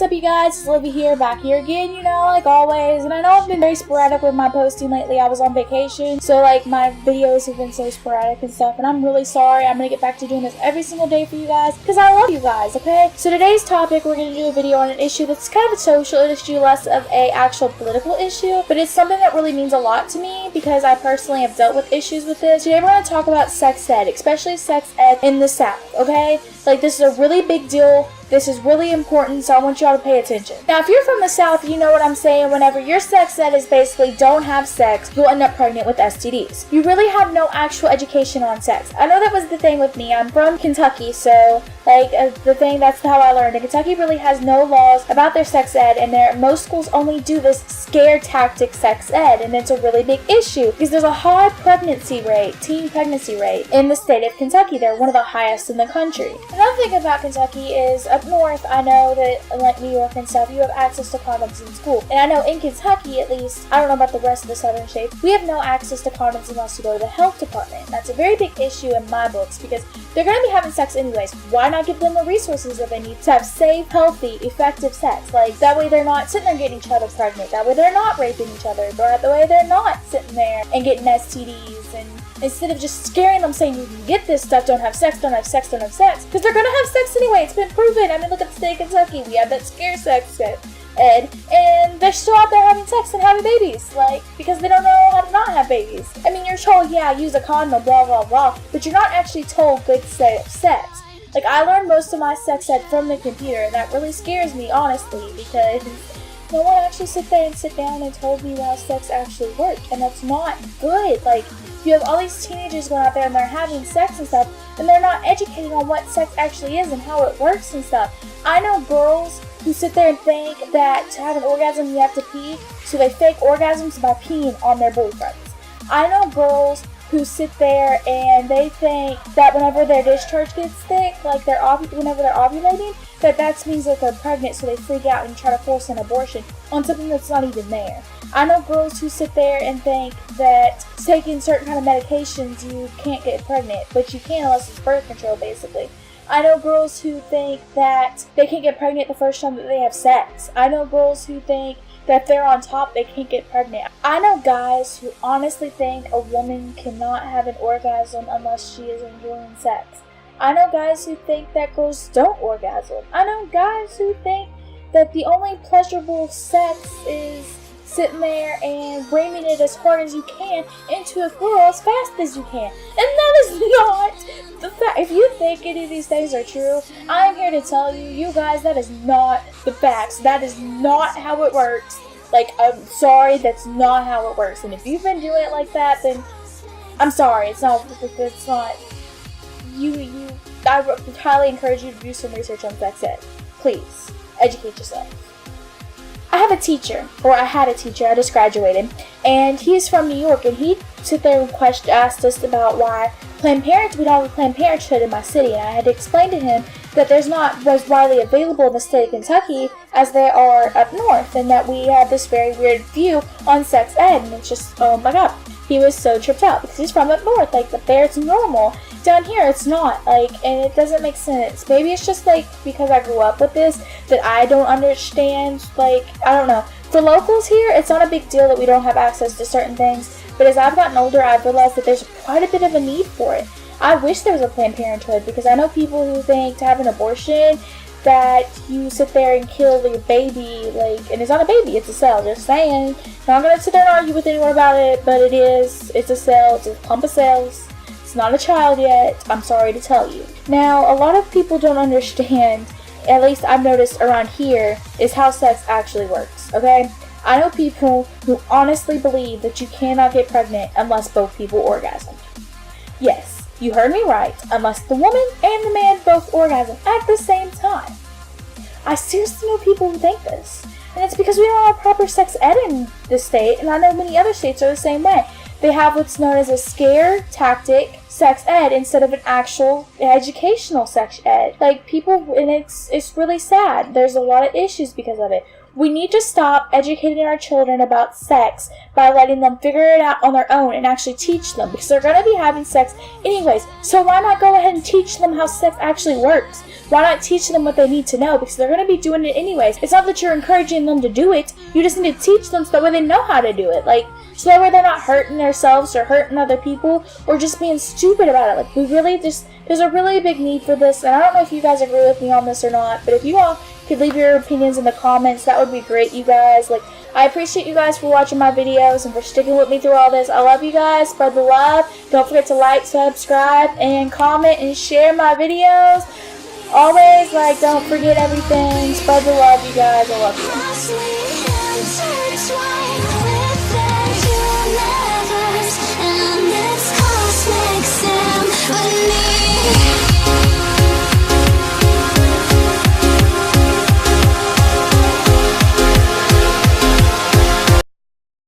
what's up, you guys? It's Livy here, back here again, like always. And I know I've been very sporadic with my posting lately. I was on vacation, so my videos have been so sporadic and stuff, and I'm really sorry. I'm gonna get back to doing this every single day for you guys, because I love you guys, okay? So today's topic, we're gonna do a video on an issue that's kind of a social issue, less of a actual political issue, but it's something that really means a lot to me, because I personally have dealt with issues with this. Today we're gonna talk about sex ed, especially sex ed in the South, okay? This is a really big deal. This is really important, so I want y'all to pay attention. Now, if you're from the South, you know what I'm saying. Whenever your sex ed is basically don't have sex, you'll end up pregnant with STDs. You really have no actual education on sex. I know that was the thing with me. I'm from Kentucky, so that's how I learned. And Kentucky really has no laws about their sex ed, and most schools only do this scare tactic sex ed, and it's a really big issue because there's a high teen pregnancy rate in the state of Kentucky. They're one of the highest in the country. Another thing about Kentucky is up north, I know that like New York and stuff, you have access to condoms in school. And I know in Kentucky, at least, I don't know about the rest of the southern states, we have no access to condoms unless you go to the health department. That's a very big issue in my books because they're going to be having sex anyways. Why not give them the resources that they need to have safe, healthy, effective sex? That way they're not sitting there getting each other pregnant. That way they're not raping each other. That way they're not sitting there and getting STDs, and instead of just scaring them saying you can get this stuff, don't have sex, don't have sex, don't have sex, because they're going to have sex anyway. It's been proven. I mean, look at the state of Kentucky. We have that scare sex ed, and they're still out there having sex and having babies, because they don't know how to not have babies. I mean, you're told, yeah, use a condom, blah, blah, blah, but you're not actually told good sex. I learned most of my sex ed from the computer, and that really scares me, honestly, because no one actually sit down and told me how sex actually worked, and that's not good. You have all these teenagers going out there and they're having sex and stuff, and they're not educating on what sex actually is and how it works and stuff. I know girls who sit there and think that to have an orgasm you have to pee, so they fake orgasms by peeing on their boyfriends. I know girls who sit there and they think that whenever their discharge gets thick, whenever they're ovulating, that means that they're pregnant, so they freak out and try to force an abortion on something that's not even there. I know girls who sit there and think that taking certain kind of medications you can't get pregnant, but you can unless it's birth control, basically. I know girls who think that they can't get pregnant the first time that they have sex. I know girls who think that if they're on top, they can't get pregnant. I know guys who honestly think a woman cannot have an orgasm unless she is enjoying sex. I know guys who think that girls don't orgasm. I know guys who think that the only pleasurable sex is sitting there and ramming it as hard as you can into a girl as fast as you can. And that is not the fact. If you think any of these things are true, I'm here to tell you guys, that is not the facts. That is not how it works. I'm sorry, that's not how it works. And if you've been doing it like that, then I'm sorry. It's not. I would highly encourage you to do some research on sex ed. Please, educate yourself. I had a teacher, I just graduated, and he's from New York, and he sit there and asked us about why we don't have Planned Parenthood in my city, and I had to explain to him that there's not as widely available in the state of Kentucky as they are up north, and that we have this very weird view on sex ed, and it's just, oh my god. He was so tripped out because he's from up north, up there it's normal. Down here it's not, and it doesn't make sense. Maybe it's just because I grew up with this that I don't understand, I don't know. For locals here, it's not a big deal that we don't have access to certain things, but as I've gotten older, I've realized that there's quite a bit of a need for it. I wish there was a Planned Parenthood, because I know people who think to have an abortion that you sit there and kill your baby, and it's not a baby, it's a cell, just saying. I'm not gonna sit there and argue with anyone about it, but it's a cell, it's a clump of cells. It's not a child yet, I'm sorry to tell you. Now, a lot of people don't understand, at least I've noticed around here, is how sex actually works, okay? I know people who honestly believe that you cannot get pregnant unless both people orgasm. Yes. You heard me right, unless the woman and the man both orgasm at the same time. I seriously know people who think this, and it's because we don't have proper sex ed in this state, and I know many other states are the same way. They have what's known as a scare tactic sex ed instead of an actual educational sex ed. And it's really sad. There's a lot of issues because of it. we need to stop educating our children about sex by letting them figure it out on their own and actually teach them, because they're going to be having sex anyways. So why not go ahead and teach them how sex actually works? Why not teach them what they need to know? Because they're going to be doing it anyways. It's not that you're encouraging them to do it. You just need to teach them so that way they know how to do it. Like, so that way they're not hurting themselves or hurting other people or just being stupid about it. Like, there's a really big need for this. And I don't know if you guys agree with me on this or not, but if you all could leave your opinions in the comments, that would be great, you guys. Like, I appreciate you guys for watching my videos and for sticking with me through all this. I love you guys. Spread the love. Don't forget to like, subscribe, and comment and share my videos. Always, like, don't forget everything. Spread the love, you guys. I love you.